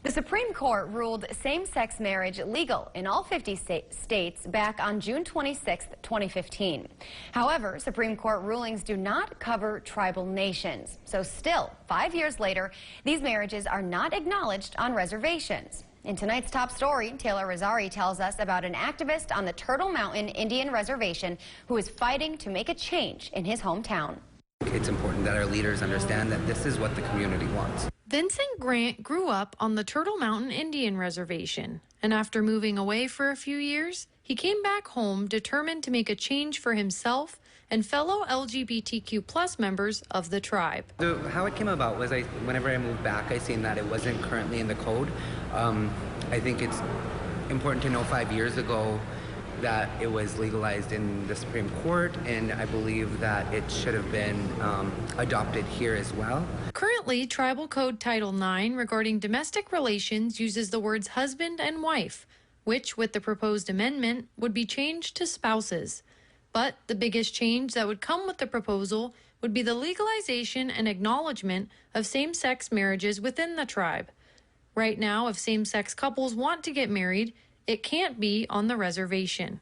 The Supreme Court ruled same-sex marriage legal in all 50 states back on June 26, 2015. However, Supreme Court rulings do not cover tribal nations. So still, 5 years later, these marriages are not acknowledged on reservations. In tonight's top story, Taylor Rossari tells us about an activist on the Turtle Mountain Indian Reservation who is fighting to make a change in his hometown. It's important that our leaders understand that this is what the community wants. Vincent Grant grew up on the Turtle Mountain Indian Reservation, and after moving away for a few years, he came back home determined to make a change for himself and fellow LGBTQ+ members of the tribe. So how it came about was whenever I moved back, I seen that it wasn't currently in the code. I think it's important to know 5 years ago that it was legalized in the Supreme Court, and I believe that it should have been adopted here as well. Currently, Tribal Code Title IX regarding domestic relations uses the words husband and wife, which, with the proposed amendment, would be changed to spouses. But the biggest change that would come with the proposal would be the legalization and acknowledgement of same-sex marriages within the tribe. Right now, if same-sex couples want to get married, it can't be on the reservation.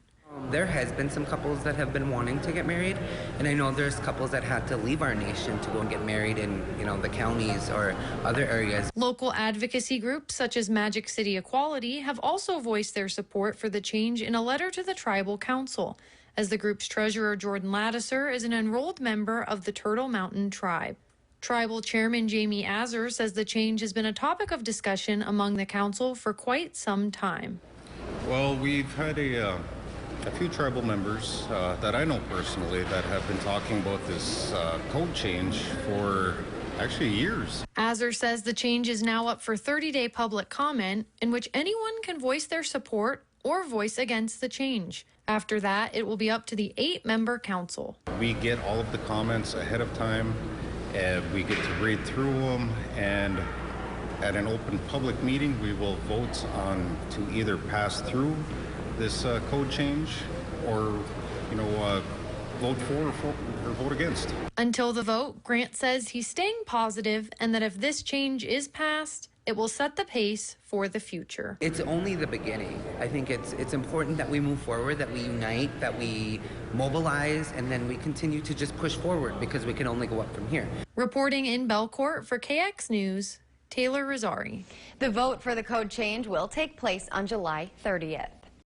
There has been some couples that have been wanting to get married, and I know there's couples that had to leave our nation to go and get married in, the counties or other areas. Local advocacy groups such as Magic City Equality have also voiced their support for the change in a letter to the Tribal Council, as the group's treasurer Jordan Laddiser is an enrolled member of the Turtle Mountain Tribe. Tribal Chairman Jamie Azar says the change has been a topic of discussion among the council for quite some time. Well, we've had a few tribal members that I know personally that have been talking about this code change for actually years. Azar says the change is now up for 30-day public comment in which anyone can voice their support or voice against the change. After that, it will be up to the 8-member council. We get all of the comments ahead of time, and we get to read through them, and at an open public meeting, we will vote on to either pass through this code change or, vote for or vote against. Until the vote, Grant says he's staying positive and that if this change is passed, it will set the pace for the future. It's only the beginning. I think it's important that we move forward, that we unite, that we mobilize, and then we continue to just push forward because we can only go up from here. Reporting in Belcourt for KX News, Taylor Rossari. The vote for the code change will take place on July 30th.